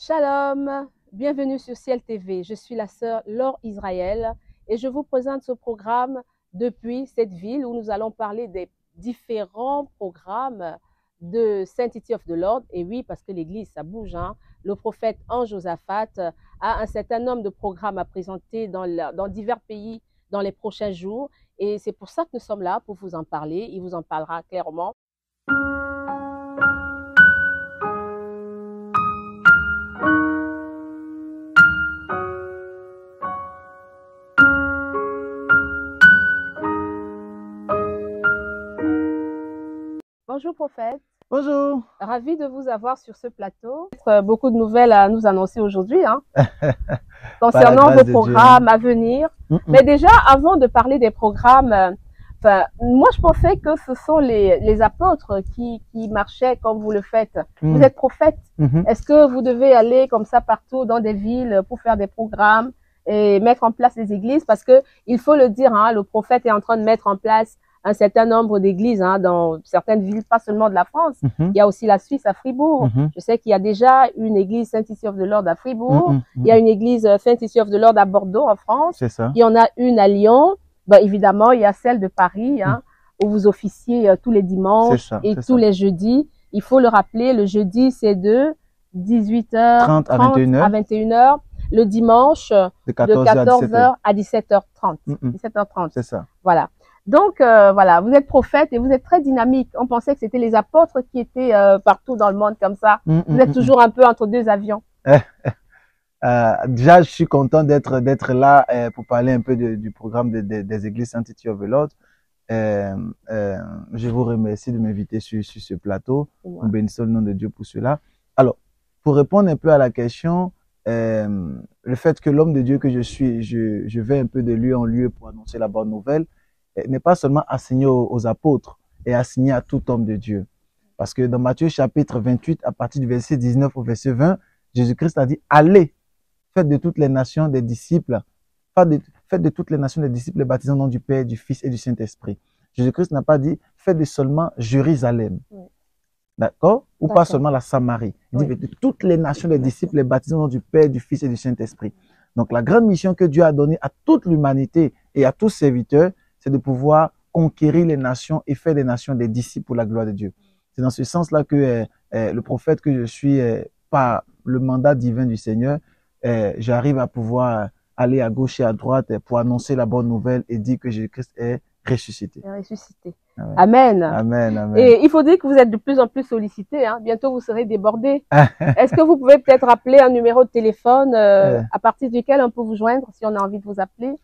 Shalom, bienvenue sur Ciel TV. Je suis la sœur Laure Israël et je vous présente ce programme depuis cette ville où nous allons parler des différents programmes de Sanctity of the Lord. Et oui, parce que l'église, ça bouge, hein. Le prophète Ange Josaphat a un certain nombre de programmes à présenter dans divers pays dans les prochains jours. Et c'est pour ça que nous sommes là, pour vous en parler. Il vous en parlera clairement. Bonjour prophète. Bonjour. Ravi de vous avoir sur ce plateau. Beaucoup de nouvelles à nous annoncer aujourd'hui, hein, concernant vos programmes à venir. Mais déjà, avant de parler des programmes, moi je pensais que ce sont les apôtres qui marchaient comme vous le faites. Vous êtes prophète. Est-ce que vous devez aller comme ça partout dans des villes pour faire des programmes et mettre en place des églises? Parce que il faut le dire, hein, le prophète est en train de mettre en place un certain nombre d'églises, hein, dans certaines villes, pas seulement de la France. Il y a aussi la Suisse à Fribourg. Je sais qu'il y a déjà une église Sanctity of the Lord à Fribourg. Il y a une église Sanctity of the Lord à Bordeaux, en France. C'est ça. Il y en a une à Lyon. Ben, évidemment, il y a celle de Paris, hein, où vous officiez tous les dimanches et tous les jeudis. Il faut le rappeler, le jeudi, c'est de 18h30 à 21h. Le dimanche, de 14h à 17h30. 17h30. C'est ça. Voilà. Donc, voilà, vous êtes prophète et vous êtes très dynamique. On pensait que c'était les apôtres qui étaient partout dans le monde comme ça. Vous êtes toujours un peu entre deux avions. Déjà, je suis content d'être là pour parler un peu du programme des églises Sanctity of the Lord. Je vous remercie de m'inviter sur ce plateau. Nous bénissons le nom de Dieu pour cela. Alors, pour répondre un peu à la question, le fait que l'homme de Dieu que je suis, je vais un peu de lieu en lieu pour annoncer la bonne nouvelle, n'est pas seulement assigné aux apôtres, et assigné à tout homme de Dieu. Parce que dans Matthieu chapitre 28, à partir du verset 19 au verset 20, Jésus-Christ a dit, allez, faites de toutes les nations des disciples, faites de toutes les nations des disciples les baptisant au nom du Père, du Fils et du Saint-Esprit. Jésus-Christ n'a pas dit, faites de seulement Jérusalem. D'accord? Ou pas seulement la Samarie. Il dit, faites de toutes les nations des disciples les baptisant au nom du Père, du Fils et du Saint-Esprit. Donc la grande mission que Dieu a donnée à toute l'humanité et à tous ses serviteurs, c'est de pouvoir conquérir les nations et faire des nations des disciples pour la gloire de Dieu. C'est dans ce sens-là que le prophète que je suis, par le mandat divin du Seigneur, j'arrive à pouvoir aller à gauche et à droite pour annoncer la bonne nouvelle et dire que Jésus-Christ est ressuscité. Ressuscité. Amen. Amen, amen. Et il faut dire que vous êtes de plus en plus sollicité, hein. Bientôt, vous serez débordé. Est-ce que vous pouvez peut-être rappeler un numéro de téléphone à partir duquel on peut vous joindre si on a envie de vous appeler?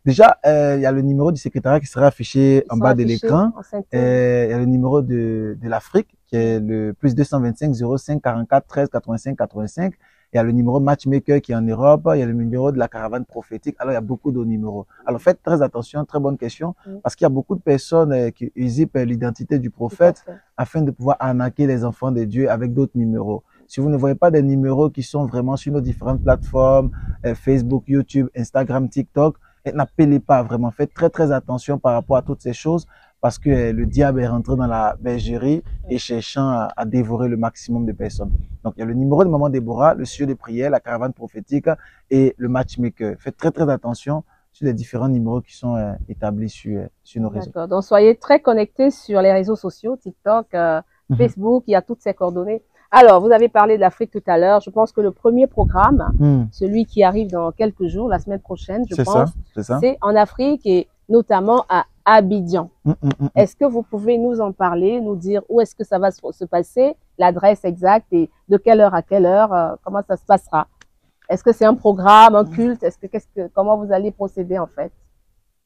Déjà, il y a le numéro du secrétariat qui sera affiché en bas de l'écran. Il y a le numéro de l'Afrique qui est le plus 225 05 44 13 85 85. Il y a le numéro Matchmaker qui est en Europe. Il y a le numéro de la caravane prophétique. Alors, il y a beaucoup de numéros. Alors, faites très attention, très bonne question, parce qu'il y a beaucoup de personnes qui usurpent l'identité du prophète afin de pouvoir arnaquer les enfants de Dieu avec d'autres numéros. Si vous ne voyez pas des numéros qui sont vraiment sur nos différentes plateformes, Facebook, YouTube, Instagram, TikTok, n'appelez pas vraiment. Faites très très attention par rapport à toutes ces choses parce que le diable est rentré dans la bergerie et cherchant à dévorer le maximum de personnes. Donc il y a le numéro de Maman Déborah, le studio de prière, la caravane prophétique et le matchmaker. Faites très très attention sur les différents numéros qui sont établis sur nos réseaux. D'accord. Donc soyez très connectés sur les réseaux sociaux, TikTok, Facebook, il y a toutes ces coordonnées. Alors, vous avez parlé de l'Afrique tout à l'heure. Je pense que le premier programme, celui qui arrive dans quelques jours, la semaine prochaine, je pense, c'est en Afrique et notamment à Abidjan. Est-ce que vous pouvez nous en parler, nous dire où est-ce que ça va se passer, l'adresse exacte et de quelle heure à quelle heure, comment ça se passera? Est-ce que c'est un programme, un culte? Comment vous allez procéder en fait?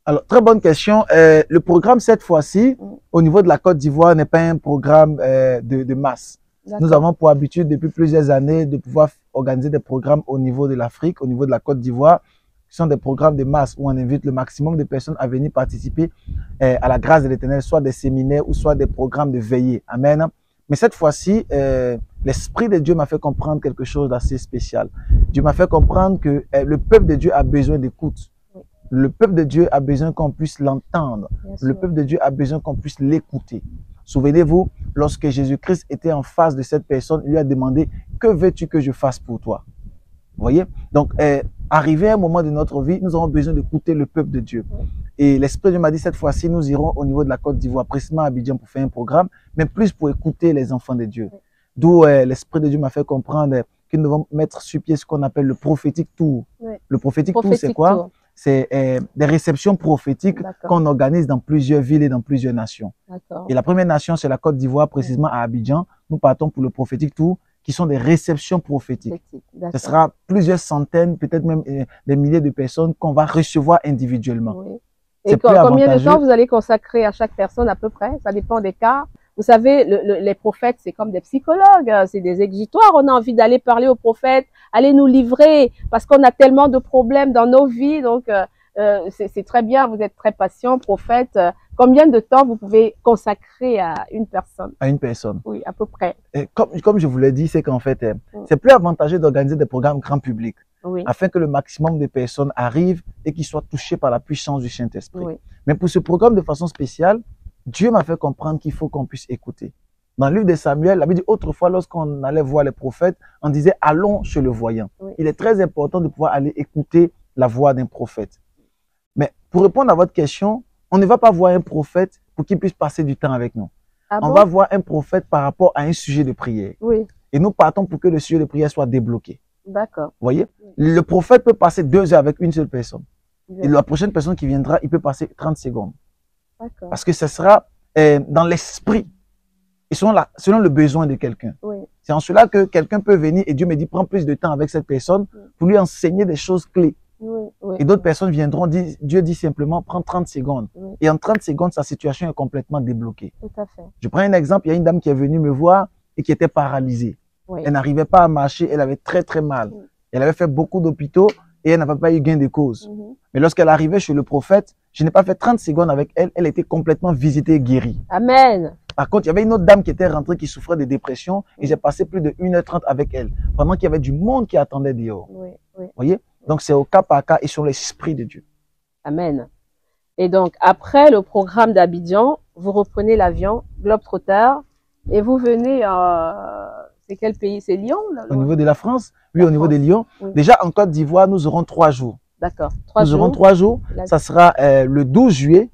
Alors, très bonne question. Le programme cette fois-ci, au niveau de la Côte d'Ivoire, n'est pas un programme de masse. Nous avons pour habitude depuis plusieurs années de pouvoir organiser des programmes au niveau de l'Afrique, au niveau de la Côte d'Ivoire, qui sont des programmes de masse où on invite le maximum de personnes à venir participer à la grâce de l'Éternel, soit des séminaires ou soit des programmes de veillée. Amen. Mais cette fois-ci, l'Esprit de Dieu m'a fait comprendre quelque chose d'assez spécial. Dieu m'a fait comprendre que le peuple de Dieu a besoin d'écoute. Le peuple de Dieu a besoin qu'on puisse l'entendre. Le peuple de Dieu a besoin qu'on puisse l'écouter. Souvenez-vous, lorsque Jésus-Christ était en face de cette personne, il lui a demandé, que veux-tu que je fasse pour toi? Vous voyez? Donc, arrivé à un moment de notre vie, nous avons besoin d'écouter le peuple de Dieu. Et l'Esprit de Dieu m'a dit, cette fois-ci, nous irons au niveau de la Côte d'Ivoire, précisément à Abidjan pour faire un programme, mais plus pour écouter les enfants de Dieu. D'où l'Esprit de Dieu m'a fait comprendre que nous devons mettre sur pied ce qu'on appelle le prophétique tour. Le prophétique tour, c'est quoi? C'est des réceptions prophétiques qu'on organise dans plusieurs villes et dans plusieurs nations. Et la première nation, c'est la Côte d'Ivoire, précisément à Abidjan. Nous partons pour le prophétique tour, qui sont des réceptions prophétiques. Ce sera plusieurs centaines, peut-être même des milliers de personnes qu'on va recevoir individuellement. Et combien de temps vous allez consacrer à chaque personne à peu près? Ça dépend des cas. Vous savez, les prophètes, c'est comme des psychologues, c'est des exutoires. On a envie d'aller parler aux prophètes, aller nous livrer, parce qu'on a tellement de problèmes dans nos vies. Donc, c'est très bien, vous êtes très patient, prophète. Combien de temps vous pouvez consacrer à une personne? À une personne. Oui, à peu près. Et comme je vous l'ai dit, c'est qu'en fait, c'est plus avantageux d'organiser des programmes grand public, afin que le maximum de personnes arrivent et qu'ils soient touchés par la puissance du Saint-Esprit. Mais pour ce programme de façon spéciale, Dieu m'a fait comprendre qu'il faut qu'on puisse écouter. Dans le livre de Samuel, la Bible dit autrefois, lorsqu'on allait voir les prophètes, on disait « allons chez le voyant ». Il est très important de pouvoir aller écouter la voix d'un prophète. Mais pour répondre à votre question, on ne va pas voir un prophète pour qu'il puisse passer du temps avec nous. On va voir un prophète par rapport à un sujet de prière. Et nous partons pour que le sujet de prière soit débloqué. D'accord. Vous voyez? Le prophète peut passer 2 heures avec une seule personne. Et la prochaine personne qui viendra, il peut passer 30 secondes. Parce que ce sera dans l'esprit et selon le besoin de quelqu'un. C'est en cela que quelqu'un peut venir et Dieu me dit, prends plus de temps avec cette personne pour lui enseigner des choses clés. Et d'autres personnes viendront, Dieu dit simplement, prends 30 secondes. Et en 30 secondes, sa situation est complètement débloquée. Tout à fait. Je prends un exemple, il y a une dame qui est venue me voir et qui était paralysée. Elle n'arrivait pas à marcher, elle avait très très mal. Elle avait fait beaucoup d'hôpitaux et elle n'avait pas eu gain de cause. Mais lorsqu'elle arrivait chez le prophète, je n'ai pas fait 30 secondes avec elle, elle était complètement visitée et guérie. Amen. Par contre, il y avait une autre dame qui était rentrée, qui souffrait de dépression, et j'ai passé plus de 1h30 avec elle, pendant qu'il y avait du monde qui attendait dehors. Vous voyez? Donc, c'est au cas par cas et sur l'esprit de Dieu. Amen. Et donc, après le programme d'Abidjan, vous reprenez l'avion, Globetrotter, et vous venez c'est quel pays? C'est Lyon, là? Au niveau de la France? Oui, au niveau de Lyon. Déjà, en Côte d'Ivoire, nous aurons 3 jours. D'accord. Nous aurons 3 jours. Ça sera le 12 juillet,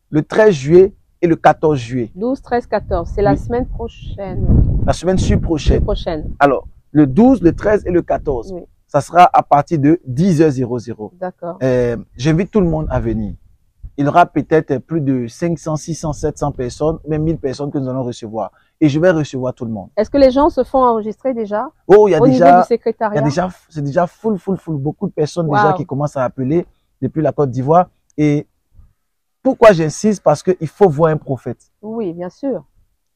le 13 juillet et le 14 juillet. 12, 13, 14. C'est la semaine prochaine. La semaine prochaine. Alors, le 12, le 13 et le 14. Ça sera à partir de 10h00. D'accord. J'invite tout le monde à venir. Il y aura peut-être plus de 500, 600, 700 personnes, même 1000 personnes que nous allons recevoir. Et je vais recevoir tout le monde. Est-ce que les gens se font enregistrer déjà? Oh, il y a déjà, niveau du secrétariat? C'est déjà full. Beaucoup de personnes déjà qui commencent à appeler depuis la Côte d'Ivoire. Et pourquoi j'insiste? Parce qu'il faut voir un prophète. Oui, bien sûr.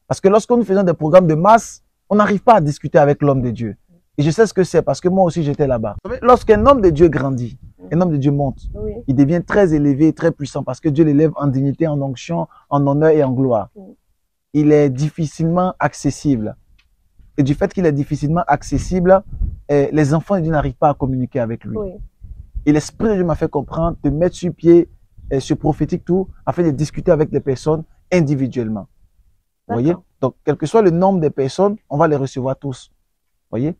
Parce que lorsque nous faisons des programmes de masse, on n'arrive pas à discuter avec l'homme de Dieu. Et je sais ce que c'est parce que moi aussi j'étais là-bas. Lorsqu'un homme de Dieu grandit, un homme de Dieu monte, il devient très élevé, très puissant parce que Dieu l'élève en dignité, en onction, en honneur et en gloire. Il est difficilement accessible. Et du fait qu'il est difficilement accessible, les enfants de Dieu n'arrivent pas à communiquer avec lui. Et l'Esprit de Dieu m'a fait comprendre de mettre sur pied ce prophétique tour afin de discuter avec les personnes individuellement. Vous voyez? Donc, quel que soit le nombre de personnes, on va les recevoir tous. Vous voyez?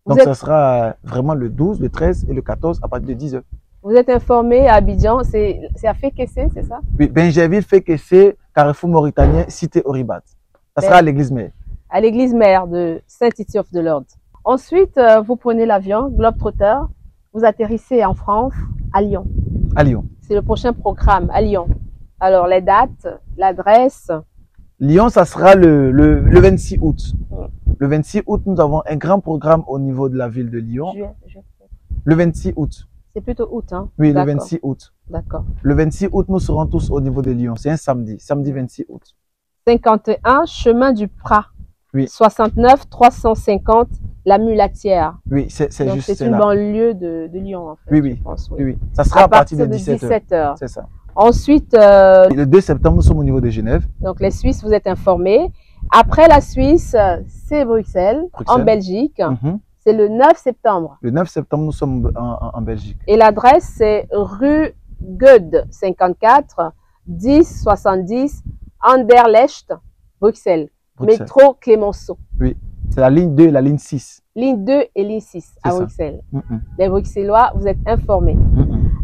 Donc, ça sera vraiment le 12, le 13 et le 14 à partir de 10h. Vous êtes informé à Abidjan, c'est à Fekese, c'est ça? Oui, Benjerville, Fekese, Carrefour Mauritanien, Cité Oribat. Ça sera à l'église mère. À l'église mère de Saint-Tite of the Lord. Ensuite, vous prenez l'avion, Globetrotter, vous atterrissez en France, à Lyon. À Lyon. C'est le prochain programme, à Lyon. Alors, les dates, l'adresse. Lyon, ça sera le 26 août. Le 26 août, nous avons un grand programme au niveau de la ville de Lyon. Le 26 août. C'est plutôt août, hein? Oui, le 26 août. D'accord. Le 26 août, nous serons tous au niveau de Lyon. C'est un samedi, samedi 26 août. 51, chemin du Prat. Oui. 69, 350, la Mulatière. Oui, c'est juste c'est une banlieue de Lyon, en fait. Oui, oui. Je pense, oui. Ça sera à partir de 17h. C'est ça. Ensuite, le 2 septembre, nous sommes au niveau de Genève. Donc, les Suisses, vous êtes informés. Après la Suisse, c'est Bruxelles, en Belgique. C'est le 9 septembre. Le 9 septembre, nous sommes en Belgique. Et l'adresse, c'est rue Goede 54, 10 70, Anderlecht, Bruxelles. Métro Clémenceau. Oui, c'est la ligne 2 et la ligne 6. Ligne 2 et ligne 6 à Bruxelles. Les Bruxellois, vous êtes informés.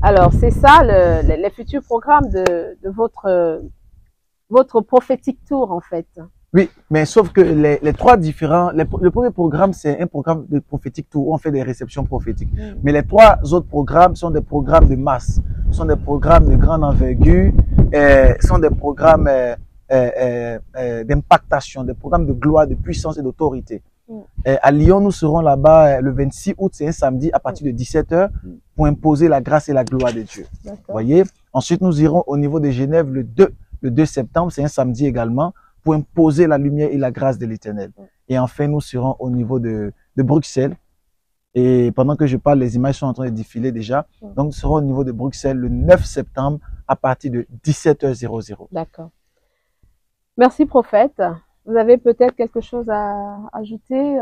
Alors, c'est ça les futurs programmes de votre prophétique tour, en fait. Oui, mais sauf que les trois différents, le premier programme, c'est un programme de prophétique tour où on fait des réceptions prophétiques. Mais les trois autres programmes sont des programmes de masse, sont des programmes de grande envergure, sont des programmes d'impactation, des programmes de gloire, de puissance et d'autorité. À Lyon, nous serons là-bas le 26 août, c'est un samedi, à partir de 17 h pour imposer la grâce et la gloire de Dieu. Vous voyez? Ensuite, nous irons au niveau de Genève le 2 septembre, c'est un samedi également, pour imposer la lumière et la grâce de l'Éternel. Et enfin, nous serons au niveau de Bruxelles. Et pendant que je parle, les images sont en train de défiler déjà. Donc, nous serons au niveau de Bruxelles le 9 septembre à partir de 17h00. D'accord. Merci, prophète. Vous avez peut-être quelque chose à ajouter?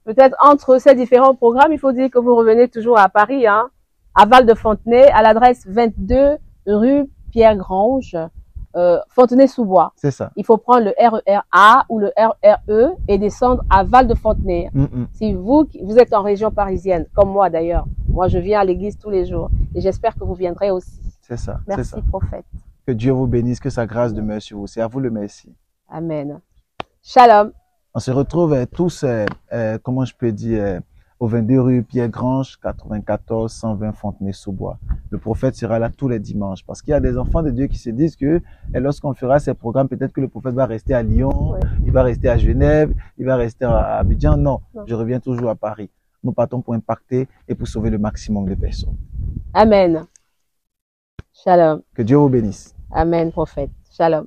Peut-être entre ces différents programmes, il faut dire que vous revenez toujours à Paris, hein, à Val-de-Fontenay, à l'adresse 22 rue Pierre-Grange. Fontenay-sous-Bois. C'est ça. Il faut prendre le RER A ou le RER et descendre à Val-de-Fontenay. Si vous êtes en région parisienne, comme moi d'ailleurs, moi je viens à l'église tous les jours et j'espère que vous viendrez aussi. C'est ça. Merci, prophète. Que Dieu vous bénisse, que sa grâce demeure sur vous. C'est à vous le merci. Amen. Shalom. On se retrouve tous, comment je peux dire, au 22 rue Pierre-Grange, 94 120 Fontenay-sous-Bois. Le prophète sera là tous les dimanches parce qu'il y a des enfants de Dieu qui se disent que lorsqu'on fera ces programmes, peut-être que le prophète va rester à Lyon, il va rester à Genève, il va rester à Abidjan. Non, je reviens toujours à Paris. Nous partons pour impacter et pour sauver le maximum de personnes. Amen. Shalom. Que Dieu vous bénisse. Amen, prophète. Shalom.